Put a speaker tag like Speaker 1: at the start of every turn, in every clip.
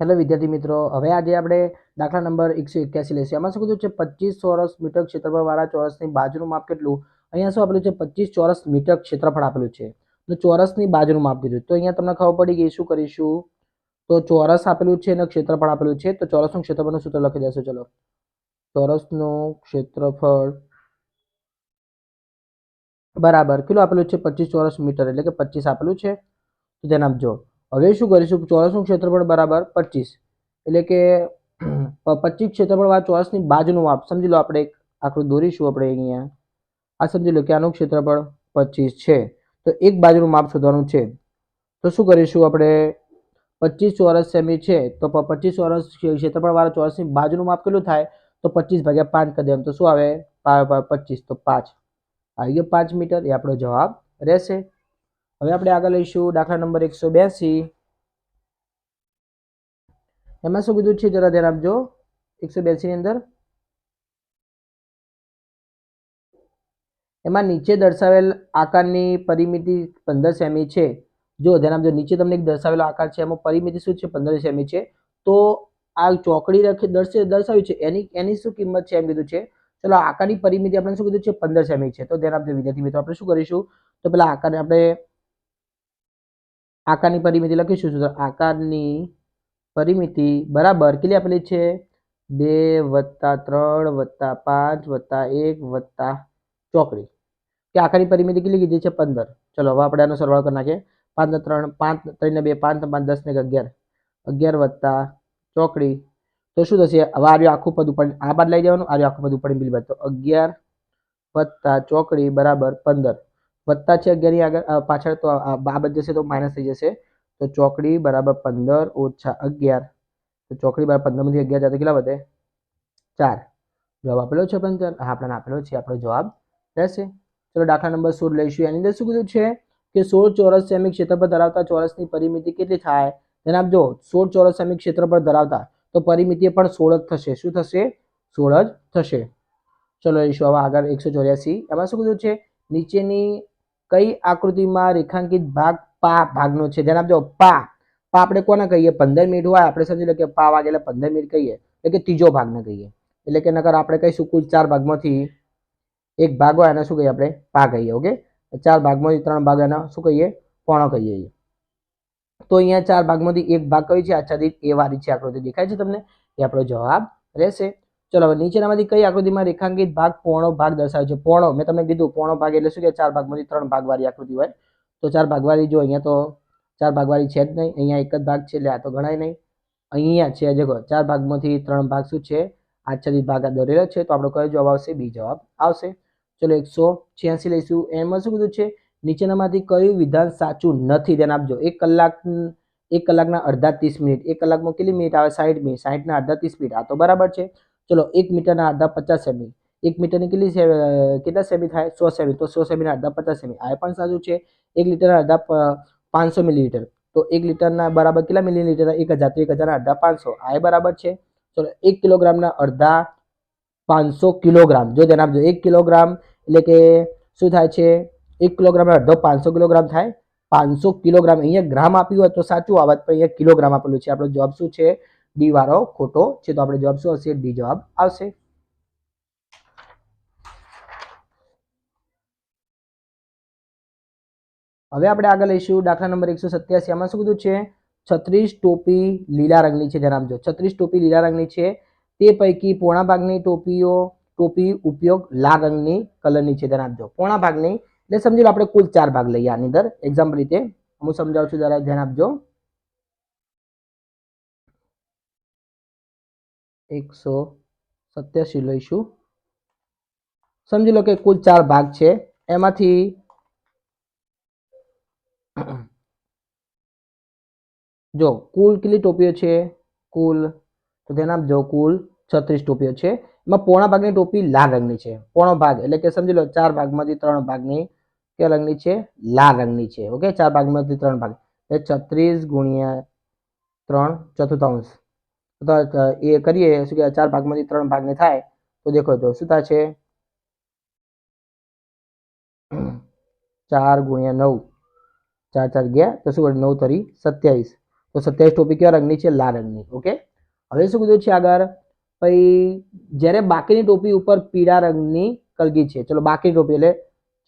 Speaker 1: Hello વિદ્યાર્થી મિત્રો, હવે આજે આપણે દાખલા નંબર 181 લઈશું. એમાં શું કીધું છે 25 ચોરસ મીટર ક્ષેત્રફળ વાળા ચોરસની બાજુનું માપ કેટલું? અહીંયા શું આપેલું છે 25 ચોરસ મીટર ક્ષેત્રફળ આપેલું છે. તો ચોરસની બાજુનું માપ કીધું. તો અહીંયા તમને ખબર પડી ગઈ શું કરીશું? તો ચોરસ આપેલું છે અને ક્ષેત્રફળ આપેલું છે. તો ચોરસનું ક્ષેત્રફળનું સૂત્ર લખી દેશું. ચલો, ચોરસનું ક્ષેત્રફળ બરાબર કેટલું આપેલું છે 25 ચોરસ મીટર, એટલે કે 25 આપેલું છે. તો ધ્યાન આપજો. હવે શું કરીશું? ચોરસનું ક્ષેત્રફળ બરાબર 25, એટલે કે 25 ક્ષેત્રફળ વાળા ચોરસની બાજુનું માપ સમજી લો. આપણે એક આકૃતિ દોરીશું. આપણે અહીંયા આ સમજી લો કે આનું ક્ષેત્રફળ 25 છે. તો એક બાજુનું માપ શોધવાનું છે. તો શું કરીશું? આપણે 25 ચોરસ સેમી છે, તો 25 ચોરસ ક્ષેત્રફળ વાળા ચોરસની બાજુનું માપ કેટલું થાય? તો 25 ભાગ્યા 5 કરી દેવાનું. તો શું આવે? 25 તો 5 આવી ગયો 5 મીટર. એ આપણો જવાબ રહેશે. હવે આપણે આગળ લઈશું દાખલા નંબર 182. એમાં શું કીધું છે જરા ધ્યાન આપજો. 182 ની અંદર એમાં નીચે દર્શાવેલ આકારની પરિમિતિ 15 સેમી છે. જો ધ્યાન આપજો, નીચે તમને એક દર્શાવેલો આકાર છે, એમાં પરિમિતિ શું છે? 15 સેમી છે. તો આ ચોકડી દર્શાવી છે, એની શું કિંમત છે એમ કીધું છે. ચલો, આકારની પરિમિતિ આપણે શું કીધું છે? 15 સેમી છે. તો ધ્યાન આપજો વિદ્યાર્થી મિત્રો, આપણે શું કરીશું? તો પેલા આકારને આપણે આકારની પરિમિતિ લખીશું. તો આકારની પરિમિતિ બરાબર કેટલી આપેલી છે? 2 + 3 + 5 + 1 + ચોકડી. કે આકારની પરિમિતિ કેટલી કીધી છે? 15. ચલો, હવે આપણે આનો સરવાળો કરી નાખીએ. 5 ને 3 5, 3 ને 2 5, 5 10 ને 11, 11 + ચોકડી. તો શું થશે? હવે આ આખું પદ ઉપર આ બાદ લઈ જવાનું, આ આખું પદ ઉપર પેલી બાદ. તો 11 + ચોકડી બરાબર 15. વત્તા છે 11 ની આગળ પાછળ, તો આ બાદ જશે તો માઇનસ થઈ જશે. તો ચોકડી બરાબર 15 - 11. તો ચોકડી બરાબર 15 માંથી 11 જાય તો કેટલા વધે? 4. જવાબ આપેલો છે 15. હા, આપણને આપેલો છે, આપણો જવાબ રહેશે. ચલો, દાખલા નંબર 16 લઈશું. એની અંદર શું કીધું છે કે 16 ચોરસ સેમી ક્ષેત્રફળ ધરાવતા ચોરસની પરિમિતિ કેટલી થાય? ધ્યાન આપજો, 16 ચોરસ સેમી ક્ષેત્રફળ ધરાવતા, તો પરિમિતિ પણ 16 જ થશે. શું થશે? 16 જ થશે. ચલો લઈશું હવે આગળ 184. એમાં શું કીધું છે? નીચેની કઈ આકૃતિમાં રેખાંકિત ભાગ પા ભાગનો છે? ધ્યાન આપજો, પા આપણે કોને કહીએ? 15 મિનિટ હોય આપણે સમજી લો કે પા વાગે એટલે 15 મિનિટ કહીએ, એટલે કે ત્રીજો ભાગને કહીએ. એટલે કે નકર આપણે કહીશું કુલ 4 ભાગમાંથી એક ભાગ હોય એને શું કહીએ? આપણે પા કહીએ. ઓકે, 4 ભાગમાંથી 3 ભાગ એના શું કહીએ? પોણો કહીએ. તો અહીંયા 4 ભાગમાંથી એક ભાગ કઈ છે? આચ્છાદિત એ વાળી છે આકૃતિ, દેખાય છે તમને? એ આપણો જવાબ રહેશે. ચલો, હવે નીચેનામાંથી કઈ આકૃતિમાં રેખાંકિત ભાગ પોણો ભાગ દર્શાવે છે? પોણો મેં તમને કીધું, પોણો ભાગ એટલે શું કે 4 ભાગમાંથી 3 ભાગ વાળી આકૃતિ હોય. તો 4 ભાગવાળી, જો અહીંયા તો 4 ભાગવાળી છે જ નહીં, અહીંયા એક જ ભાગ છે, એટલે આ તો ગણાય નહીં. અહીંયા છે, દેખો 4 ભાગમાંથી 3 ભાગ શું છે? આચ્છાદિત ભાગ આ દોરેલો છે. તો આપણો કયો જવાબ આવશે? બી જવાબ આવશે. ચલો, 186 લઈશું. એમાં શું કીધું છે? નીચેનામાંથી કયું વિધાન સાચું નથી? ધ્યાન આપજો. 1 કલાકના અડધા 30 મિનિટ, 1 કલાકમાં કેટલી મિનિટ આવે? 60 મિનિટ, 60 ના અડધા 30 મિનિટ. આ તો બરાબર છે. ચલો, 1 મીટરના અડધા 50 સેમી, 1 મીટરની કેટલા સેમી થાય? 100 સેમી. તો 100 સેમીના અડધા 50 સેમી, આ પણ સાચું છે. 1 લીટરના અડધા 500 મિલીલીટર, તો 1 લીટરના બરાબર કેટલા મિલીલીટર થાય? 1000. તો 1000ના અડધા 500, આ બરાબર છે. ચલો, 1 કિલોગ્રામના અડધા 500 કિલોગ્રામ. જો ધ્યાન આપજો, 1 કિલોગ્રામ એટલે કે શું થાય છે? 1 કિલોગ્રામનો અડધો 500 કિલોગ્રામ થાય. 500 કિલોગ્રામ, અહીંયા ગ્રામ આપ્યું હોય તો સાચું આવત, પણ અહીંયા કિલોગ્રામ આપેલું છે. આપણો જવાબ શું છે? ડી વાળો ખોટો છે. તો આપણે જવાબ શું હશે? ડી જવાબ આવશે. હવે આપણે આગળ લઈશું દાખલા નંબર 187. આમાં શું કીધું છે? 36 ટોપી લીલા રંગની છે. ધ્યાન આપજો, 36 ટોપી લીલા રંગની છે. તે પૈકી પોણા ભાગની ટોપી ઉપયોગ લાલ રંગની કલરની છે. ધ્યાન આપજો, પોણા ભાગની એટલે સમજી લો આપણે કુલ 4 ભાગ લઈએ આની અંદર. એક્ઝામ્પલ રીતે હું સમજાવું છું, જરા ધ્યાન આપજો. 187 લઈશું. સમજી લો કે કુલ 4 ભાગ છે. એમાંથી જો કુલ કેટલી ટોપીઓ છે? કુલ, તો ધ્યાન આપજો, કુલ 36 ટોપીઓ છે. એમાં પોણા ભાગની ટોપી લાલ રંગની છે. પોણો ભાગ એટલે કે સમજી લો 4 ભાગમાંથી 3 ભાગની કયા રંગની છે? લાલ રંગની છે. ઓકે, 4 ભાગમાંથી 3 ભાગ એટલે 36 × 3 ચતુર્થાંશ. તો એ કરીએ શું કે 4 ભાગમાંથી 3 ભાગને થાય તો દેખો તો શું થાય છે? 4 × 9, 4 4 ગયા તો શું 9 × 3 = 27. તો 27 ટોપી કેવા રંગની છે? લાલ રંગની. ઓકે, હવે શું કીધું છે આગળ? પછી જ્યારે બાકીની ટોપી ઉપર પીળા રંગની કલગી છે. ચલો બાકીની ટોપી એટલે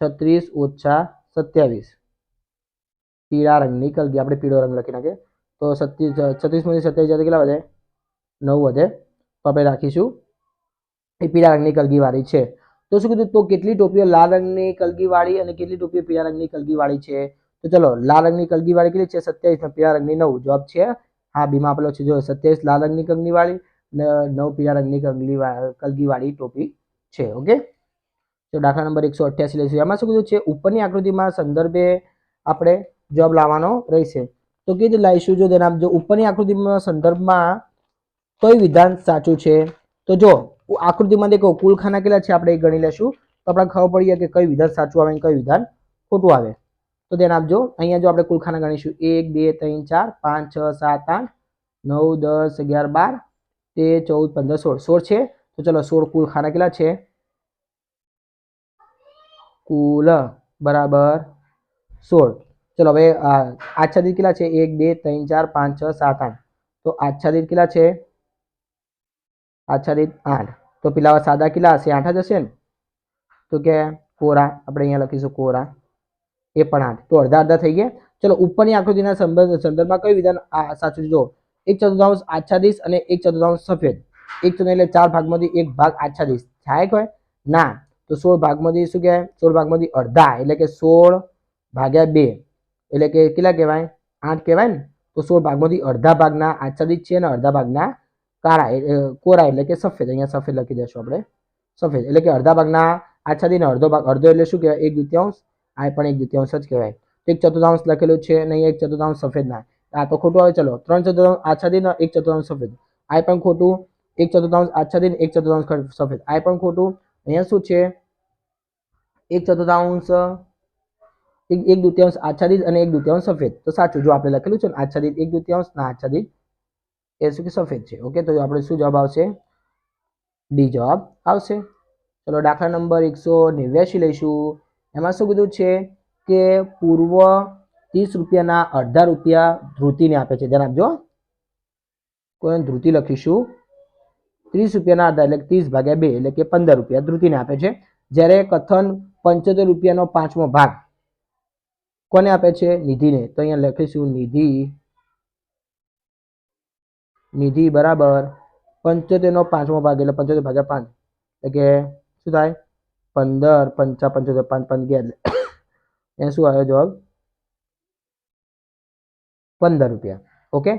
Speaker 1: 36 ઓછા 27 પીળા રંગની કલગી. આપણે પીળો રંગ લખી નાખીએ તો 36 માંથી 27 જાય કેટલા વધે? 9 વધે. તો આપણે રાખીશું એ પીળા રંગની કલગી વાળી છે. તો શું કીધું? તો કેટલી ટોપીઓ લાલ રંગની કલગી વાળી અને કેટલી ટોપીઓ પીળા રંગની કલગી વાળી છે? તો ચલો લાલ રંગની કલગી વાળી કેટલી છે? 27 ને પીળા રંગની 9. જવાબ છે હા, બીમાં આપેલો છે. જો 27 લાલ રંગની કલગી વાળી ને 9 પીળા રંગની કલગી વાળી ટોપી છે. ઓકે, તો દાખલા નંબર 188 લઈશું. એમાં શું કીધું છે? ઉપરની આકૃતિમાં સંદર્ભે આપણે જવાબ લાવવાનો રહેશે. તો કેવી રીતે લાવીશું? જો ધ્યાન આપજો. ઉપરની આકૃતિમાં સંદર્ભમાં કયું વિધાન સાચું છે? તો જો આકૃતિમાં દેખો કુલ ખાના કેટલા છે આપણે ગણી લેશું તો આપણે ખબર પડી જાય કે કયું વિધાન સાચું આવે અને કયું વિધાન ખોટું આવે. તો ધ્યાન આપજો. અહીંયા જો આપણે કુલ ખાના ગણીશું 1 2 3 4 5 6 7 8 9 10 11 12 13 14 15 16 16 છે. તો ચલો 16 કુલ ખાના કેટલા છે? કુલ બરાબર 16. ચલો હવે આચ્છાદિત કેટલા છે? 1 2 3 4 5 6 7 8. તો આચ્છાદિત કેટલા છે? આચ્છાદિત 8. તો પેલા સાદા કેટલા હશે? 8 જ હશે ને. તો કે કોરા આપણે અહીંયા લખીશું કોરા, એ પણ 8. તો અડધા અડધા થઈ ગયા. ચલો ઉપરની આકૃતિના સંદર્ભમાં કયું વિધાન સાચું? જો 1/4 આચ્છાદિત અને 1/4 સફેદ. 1/4 એટલે 4 ભાગમાંથી 1 ભાગ આચ્છાદિત થાય કોઈ ના. તો 16 ભાગમાંથી શું કહેવાય? 16 ભાગમાંથી અડધા એટલે કે 16 ભાગ્યા 2 એટલે કે કેટલા કહેવાય? 8 કહેવાય ને. તો 16 ભાગમાંથી અડધા ભાગના આચ્છાદિત છે અને અડધા ભાગના કોરા એટલે કે સફેદ. અહીંયા સફેદ લખી દઈશું આપણે. સફેદ એટલે કે અડધા ભાગના આચ્છાદિત અને અડધો ભાગ. અડધો એટલે શું કહેવાય? 1/2. આ પણ 1/2 જ કહેવાય. 1/4 લખેલું છે અને અહીંયા 1/4 સફેદ ના. આ તો ખોટું આવે. ચલો 3/4 આચ્છાદિત 1/4 સફેદ. આ પણ ખોટું. 1/4 આચ્છાદિત 1/4 સફેદ. આ પણ ખોટું. અહીંયા શું છે? 1/4 1/2 આચ્છાદિત અને 1/2 સફેદ. તો સાચું. જો આપણે લખેલું છે ને આચ્છાદિત 1/2 ના આચ્છાદિત એ શું કે સફેદ છે. ઓકે, તો આપણે શું જવાબ આવશે? ડી જવાબ આવશે. ચલો દાખલા નંબર 189 લઈશું. એમાં શું કીધું છે કે પૂર્વ 30 રૂપિયાના અડધા રૂપિયા ધ્રુતિને આપે છે. ધ્યાન આપજો. કોઈ ધ્રુતિ લખીશું 30 રૂપિયાના અડધા એટલે 30/2 એટલે કે 15 રૂપિયા ધ્રુતિને આપે છે. જ્યારે કથન 75 રૂપિયાનો 5મો ભાગ કોને આપે છે? નિધિને. તો અહીંયા લખીશું નિધિ બરાબર 75 નો 5મો ભાગ એટલે 75/5 એટલે કે શું થાય? 15 5 75 5 5 ગયા એટલે એ શું આવ્યો જવાબ? 15 રૂપિયા. ઓકે,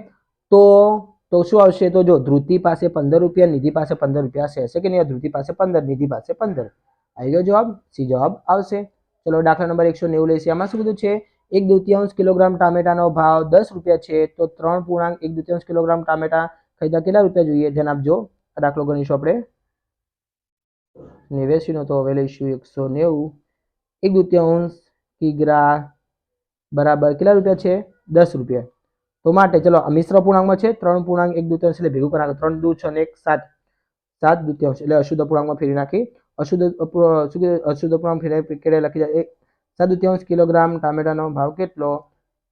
Speaker 1: તો શું આવશે? તો જો ધ્રુતિ પાસે 15 રૂપિયા, નિધિ પાસે 15 રૂપિયા હશે કે નહીં? ધ્રુતિ પાસે 15, નિધિ પાસે 15. આવી ગયો જવાબ. સી જવાબ આવશે. ચલો દાખલા નંબર 190 લઈશું. આમાં શું કીધું છે? 1/2 કિલોગ્રામ ટામેટાનો ભાવ 10 રૂપિયા છે. તો 3.1/2 કિલોગ્રામ ટામેટા ખરીદવા કેટલા રૂપિયા જોઈએ? ધ્યાન આપજો. આ દાખલો ગણીશું આપણે 89 નો. તો હવે લઈશું 190. 1/2 કિગ્રા બરાબર કેટલા રૂપિયા છે? 10 રૂપિયા. તો માટે ચલો મિશ્ર પૂર્ણાંકમાં છે 3.1/2 એટલે ભેગું કરી નાખો. 3 દુ 6 ને 1 7 7/2 એટલે અશુદ્ધ પૂર્ણાંકમાં ફેરવી નાખી. અશુદ્ધ પૂર્ણાંક ફેરવી કેડે લખી જાય 7/2 કિલોગ્રામ ટામેટાનો ભાવ કેટલો?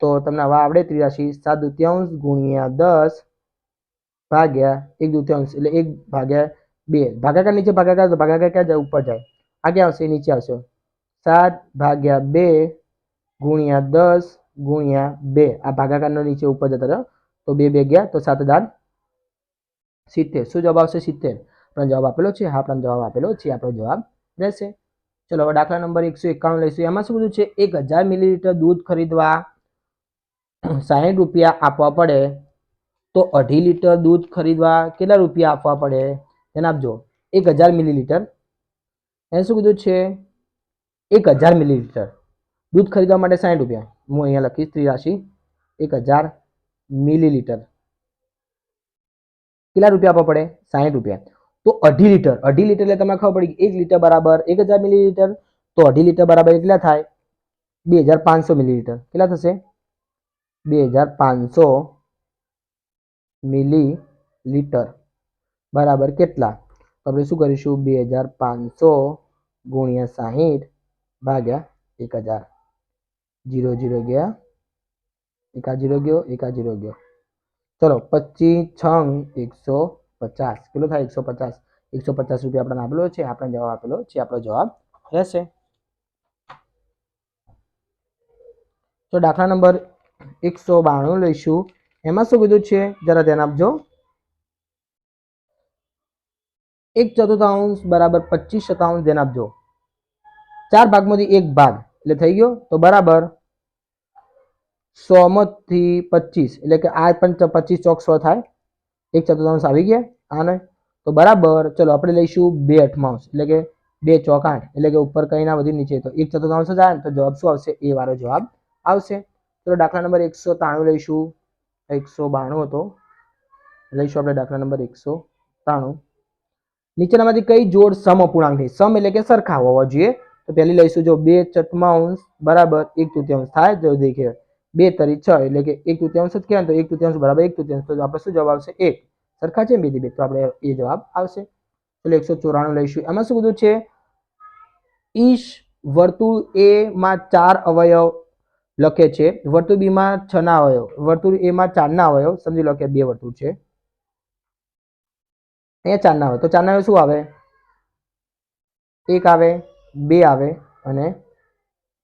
Speaker 1: તો તમને હવે આવડે ત્રિરાશી. 7/2 ગુણ્યા 10 ભાગ્યા 1/2 એટલે 1/2. ભાગાકાર નીચે ભાગાકાર તો ભાગાકાર ક્યાં જાય? ઉપર જાય. આ ક્યાં આવશે? નીચે આવશે. 7/2 ગુણ્યા 10 ગુણ્યા 2. આ ભાગાકારનો નીચે ઉપર જતા રહ્યો તો 2 2 ગયા તો 7 70. શું જવાબ આવશે? 70. આપણને જવાબ આપેલો છે. હા, આપણને જવાબ આપેલો છે. આપણો જવાબ રહેશે. ચલો હવે દાખલા નંબર 191 લઈશું. એમાં શું કીધું છે? 1000 મિલીલીટર દૂધ ખરીદવા 60 રૂપિયા આપવા પડે તો 2.5 લીટર દૂધ ખરીદવા કેટલા રૂપિયા આપવા પડે? ધ્યાન આપજો. 1000 મિલીલીટર એને શું કીધું છે? 1000 મિલીલીટર દૂધ ખરીદવા માટે 60 રૂપિયા. હું અહીંયા લખીશ ત્રિરાશી 1000 મિલીલીટર કેટલા રૂપિયા આપવા પડે? 60 રૂપિયા. તો 2.5 લીટર. 2.5 લીટર એટલે તમને ખબર પડી 1 લીટર બરાબર 1000 મિલીલીટર. તો 2.5 લીટર બરાબર કેટલા થાય? 2500 મિલીલીટર. કેટલા થશે? 2500 મિલીલીટર બરાબર કેટલા? તો આપણે શું કરીશું? 2500 ગુણ્યા 60 ભાગ્યા 1000. 0 0 ગયા, 1 0 ગયો, 1 0 ગયો. ચલો 25 છંગ 150 કેટલો થાય 150 150 રૂપિયા આપણને આપેલો છે, આપણે જવાબ આપેલો છે, આપણો જવાબ રહેશે. તો દાખલા નંબર 192 લઈશું. એમાં શું કીધું છે જરા ધ્યાન આપજો. 1/4 બરાબર 25% ધ્યાન આપજો. 4 ભાગમાંથી 1 ભાગ એટલે થઈ ગયો, તો બરાબર 100 માંથી 25 એટલે કે આ પણ 25 ચોક 100 થાય, 1/4 આવી ગયા આને. તો બરાબર ચલો આપણે લઈશું 2/8 એટલે કે 2 ચોક 8 એટલે કે ઉપર કઈ ના વધી નીચે, તો 1/4 જ આવે તો જવાબ શું આવશે? એ વાળો જવાબ આવશે. ચલો દાખલા નંબર 193 લઈશું. 192 હતો, લઈશું આપણે દાખલા નંબર 193. નીચેનામાંથી કઈ જોડ સમઅપૂર્ણાંકની? સમ એટલે કે સરખા હોવા જોઈએ. તો પહેલી લઈશું જો 2/4 બરાબર 1/3 થાય, તો દેખીએ 2 તરી 6 એટલે કે 1/3 જ કહેવાય, તો 1/3 બરાબર 1/3, તો આપણે શું જવાબ આવશે? 1. સરખા છે બે થી બે, તો આપણે એ જવાબ આવશે. ચલો 194 લઈશું. એમાં શું કીધું છે? ઈશ વર્તુળ એ માં 4 અવયવ લખે છે, વર્તુળ બી માં 6 ના અવયવ, વર્તુળ એ માં 4 ના અવયવ. સમજી લો કે બે વર્તુળ છે, અહીંયા 4 ના અવયવ, તો 4 ના અવયવ શું આવે? 1 આવે, 2 આવે અને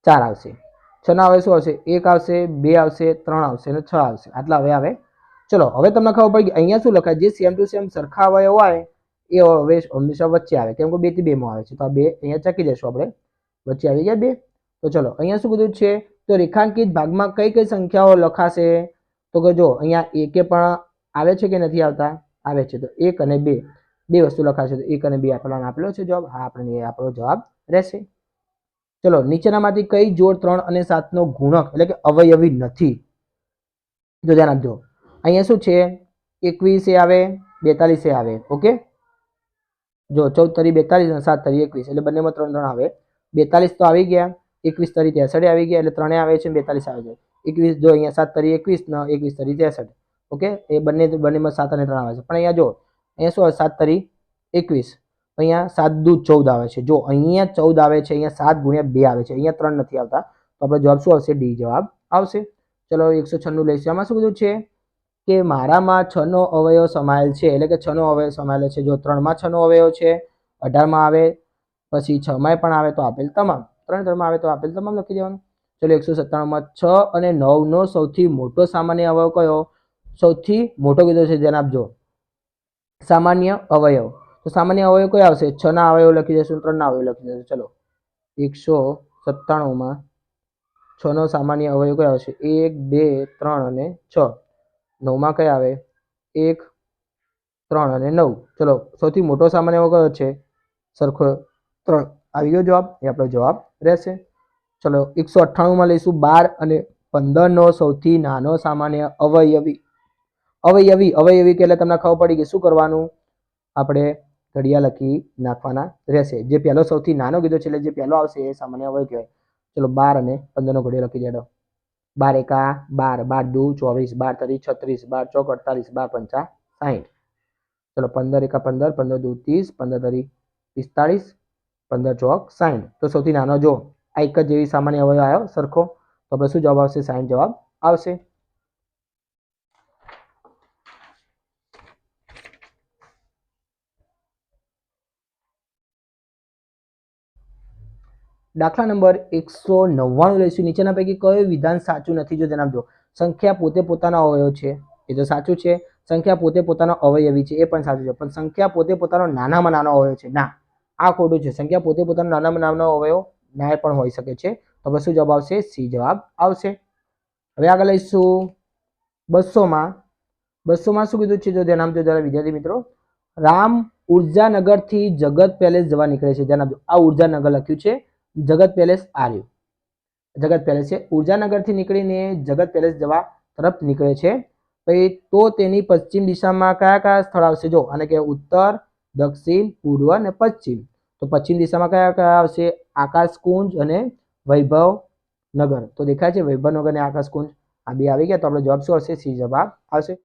Speaker 1: 4 આવશે. 6 ના અવયવ શું આવશે? 1 આવશે, 2 આવશે, 3 આવશે અને 6 આવશે. આટલા હવે આવે. ચલો હવે તમને ખબર પડી કે અહીંયા શું લખાય? જે સેમ ટુ સેમ સરખા અવયવ હોય એ હવે હંમેશા વચ્ચે આવે, કેમ કે 2 થી 2 માં આવે છે, તો આ 2 અહીંયા ચકી દેશું આપણે, વચ્ચે આવી ગયા 2. તો ચલો અહીંયા શું કીધું છે? તો રેખાંકિત ભાગમાં કઈ કઈ સંખ્યાઓ લખાશે? તો કે જો અહીંયા એકે પણ આવે છે કે નથી આવતા? આવે છે, તો 1 અને 2 બે વસ્તુ લખાશે, તો 1 અને 2 આપણને આપેલો છે જવાબ. હા, આપણને આપણો જવાબ રહેશે. ચલો નીચેનામાંથી કઈ જોડ 3 અને 7 નો ગુણક એટલે કે અવયવી નથી? જો ધ્યાન આપજો. અહીંયા શું છે? 21 એ આવે, 42 એ આવે. ઓકે, જો 14 તરી 42 અને 7 તરી 21 એટલે બંનેમાં 3 3 આવે. 42 તો આવી ગયા, 21 તરી 63 આવી ગયા, એટલે 3 આવે છે, 42 આવે છે. 21 જો અહીંયા 7 તરી 21 ને 21 તરી 63. ઓકે, એ બંનેમાં 7 અને 3 આવે છે. પણ અહીંયા જો અહીંયા શું આવે? 7 તરી 21, અહીંયા 7 દુ 14 આવે છે. જો અહીંયા 14 આવે છે, અહીંયા 7 ગુણ્યા 2 આવે છે, અહીંયા 3 નથી આવતા, તો આપણો જવાબ શું આવશે? ડી જવાબ આવશે. ચલો 196 લઈશું. આમાં શું કીધું છે કે મારામાં 6 નો અવયવ સમાયેલ છે, એટલે કે 6 નો અવયવ સમાયેલ છે. જો 3 માં 6 નો અવયવ છે, 18 માં આવે, પછી 6 માં પણ આવે તો આપેલ તમામ, 3 માં આવે તો આપેલ તમામ લખી દેવાનું. ચલો 197 માં 6 અને 9 નો સૌથી મોટો સામાન્ય અવયવ કયો? સૌથી મોટો કીધો છે, ધ્યાન આપજો. સામાન્ય અવયવ, તો સામાન્ય અવયવ કયો આવશે? 6 ના અવયવ લખી દેશું, 3 ના અવયવ લખી દેશું. ચલો 197 માં 6 નો સામાન્ય અવયવ કયો આવશે? 1 2 3 અને 6. 9 માં કયા આવે? 1 3 અને 9. ચલો સૌથી મોટો સામાન્ય અવયવ કયો છે? સરખો 3. આવી ગયો જવાબ, એ આપણો જવાબ રહેશે. ચલો 198 માં લઈશું. 12 અને 15 નો સૌથી નાનો સામાન્ય અવયવી. અવયવી કે એટલે તમને ખબર પડી કે શું કરવાનું? આપણે ઘડિયા લખી નાખવાના રહેશે. જે પહેલો સૌથી નાનો કીધો છે, એટલે જે પહેલો આવશે એ સામાન્ય અવયવ કહેવાય. ચલો 12 અને 15 નો ઘડિયા લખી દેડો. 12 એકા 12, 12 દુ 24, 12 તરી 36, 12 ચોક 48, 12 પંચા 60. ચલો 15 એકા 15, 15 દુ 30, 15 તરી 45, 15 ચોક 60. તો સૌથી નાનો જો આ એક જ જેવી સામાન્ય અવયવ આવ્યો સરખો, તો આપણે શું જવાબ આવશે? 60 જવાબ આવશે. દાખલા નંબર 199 લઈશું. નીચેના પૈકી કયું વિધાન સાચું નથી? જો ધ્યાન આપજો. સંખ્યા પોતે પોતાનો અવયવ છે, એ તો સાચું છે. સંખ્યા પોતે પોતાનો અવયવી છે, એ પણ સાચું છે. પણ સંખ્યા પોતે પોતાનો નાનામાં નાનો અવયવ છે, ના, આ ખોટું છે. સંખ્યા પોતે પોતાનો નાનામાં નાનો અવયવ ના પણ હોઈ શકે છે. તો આપણે શું જવાબ આવશે? સી જવાબ આવશે. હવે આગળ લઈશું 200 માં શું કીધું છે? જો ધ્યાન આપજો જરા વિદ્યાર્થી મિત્રો. રામ ઉર્જાનગરથી જગત પેલેસ જવા નીકળે છે. ધ્યાન આપજો, આ ઉર્જાનગર લખ્યું છે, જગત પેલેસ આવ્યું, જગત પેલેસ છે. ઉર્જાનગરથી નીકળીને જગત પેલેસ જવા તરફ નીકળે છે. પછી તો તેની પશ્ચિમ દિશામાં કયા કયા સ્થળ આવશે? જો આને કે ઉત્તર, દક્ષિણ, પૂર્વ અને પશ્ચિમ. તો પશ્ચિમ દિશામાં કયા કયા આવશે? આકાશકુંજ અને વૈભવનગર. તો દેખાય છે વૈભવનગર અને આકાશકુંજ, આ બે આવી ગયા, તો આપણો જવાબ શું આવશે? સી જવાબ આવશે.